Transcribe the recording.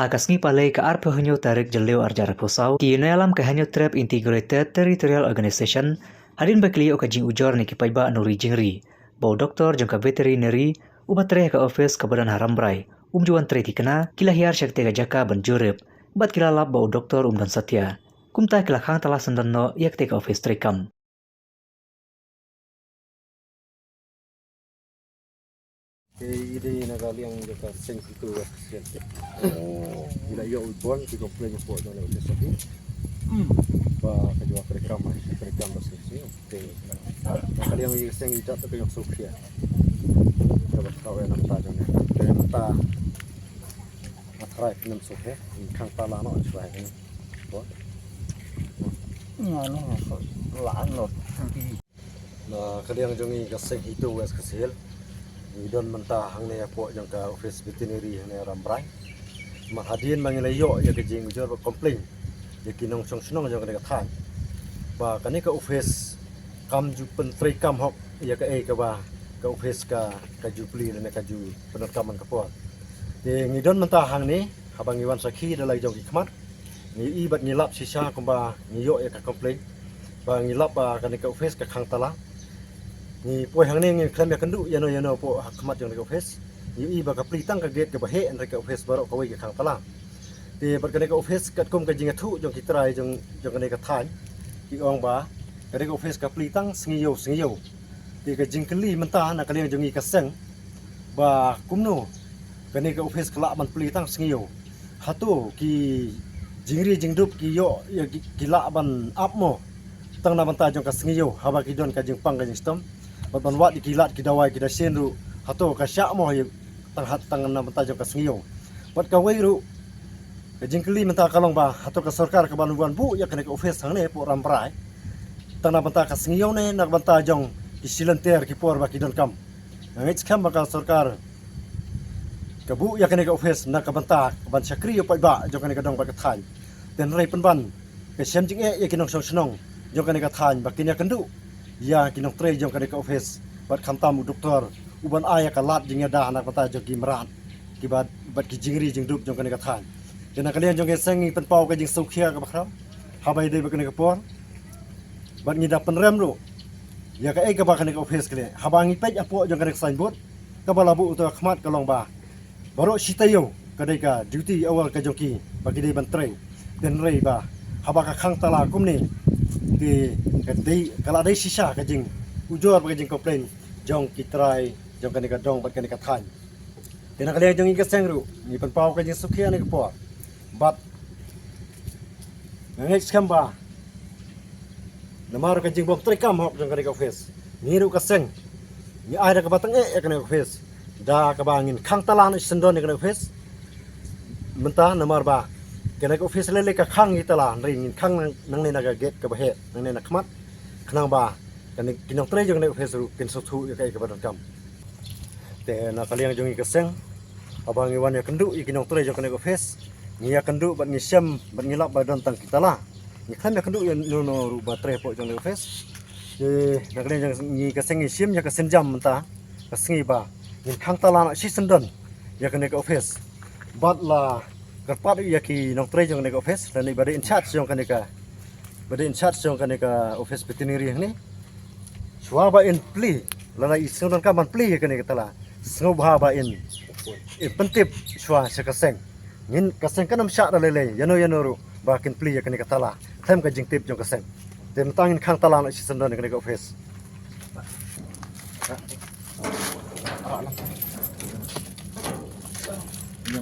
Hakasngi palay ka arpo hanyo tarik jaleo arjar pusau ki alam ka hanyo trap integrated territorial organization hadin bakli o kajing ujor ni kipaiba nuri jingri bau doktor jangka veterinary ubatre ka office ka badan harambrai umjuan tre tikana kilahiar syakte ka jaka banjurep bat kilalap bau doktor dan satya kumta kilakang telah sendanno yakte ka office trekam. Ini nagali yang kita sing itu siapa? Bila ia ubon kita komplain buat dalam sesuatu. Bah kerja kerekam bersih. Nagali yang sing itu tapi yang suki. Kita tahu yang kita jangan. Kita matrai film suki. Kang tala no sebagai ini. Ini laan lot. Nah kalian jangan kasih itu wes kecil. Idon mentah hang ne po jang ka office veterinary ne rambrai mahadin mangilayo ya kejing ujor komplain ya kinong song snong jang ka thai ba kani ka office kam ju pentri kam hok ya ka ka ba ka office ka ju pli ne ka ju penekaman ka po de ngidon mentah hang ne habang iwan sakhi dalai jong khmat ni ibat ngilap sisa kumba ngiyo ya ka komplain ba ngilap ba kani ka office ka khang tala ni poi hang ni klam ya kendu ya no po hakmat jong ka office ni ba ka plitang ka gate ka bahe an ka office baro ka wi ka khang tala ti bar ka ka office kat kum ka jinga thu jong kitrai jong ka ka than ki ong ba ka ka office ka plitang singiyo ti ka jingkeli mentah na ka jong ka seng ba kumno ka ka office kala ban plitang singiyo hatu ki jingri jingdup ki yo ya ki la ban apmo tang na banta jong ka singiyo haba ki don ka jing pang ka jing stom ban wat dikilat kidawai kida senru hato ka syak mo tang na banta jong ka singiyo bat ka weiru ka jingkeli menta kalong ba hato ka sarkar ka banuan bu ya ka office hang ne po ramprai tang na banta ka singiyo ne nak banta jong isilenter ki por ba ki don kam ngits kam ba ka sarkar ka bu ya ka office nak ka banta ban sakri yo pa ba jong ka dong ba ka thai den rai ban ka sem jing ya kinong snong jong ka thai ba kinya kendu ya kinong tre jong ka office bat khamtam doktor uban aya ka lat jing da anak bata jong ki merat ki bat ki jingri jing dup jong ka thai den kalian jong ke sengi pen pau ka jing sukhia ka bakram habai dei ba ka por bat ngida penrem ru ya ka ka ba ka office kle habangi pej apo jong ka signboard ka balabu uto khmat ka long ba baro sitayo ka dei ka duty awal ka jong ki ba ki dei ban tre den rei ba haba ka khang tala kumni ti kadai kala dai sisa ka jing ujor ka jing komplain jong kitrai jong ka dong bat ka than tena kali jong ka sengru ni pen pau ka jing sukhia ne ka por bat ngai skamba namar ka jing bok trekam hok jong ka office ni ru ka seng ni ai da ka batang ka office da ka bangin khang talan sendon ka office mentah namar ba kena ka office lele ka khang itala ring khang nang ne na ga gate ka bahe nang ne na khmat khnang ba kan kinong tre jong ne office ru kin so thu ka ka badan kam te na kaliang jong ka seng abang iwan ya kendu kinong tre jong ka office ni ya kendu bat ni sem bat ngilap badan tang kitala ni kham ya kendu ya no ru ba tre po jong office te na kaliang jong ni ka seng ni sem ya ka senjam menta ka sengi ba ni khang tala na si sendon ya ka office bat la kerpat ya ki nong tre jong ka office dan ibade in charge jong ka bade in charge jong ka office veterinary ni swaba in pli lana isun ka man pli ka tala sngo ba in pentip swa sa kaseng nin kaseng kanam sya lele yano ru ba kin pli ka tala them ka jing tip jong kaseng dem tangin khang tala na isun don ka office Ini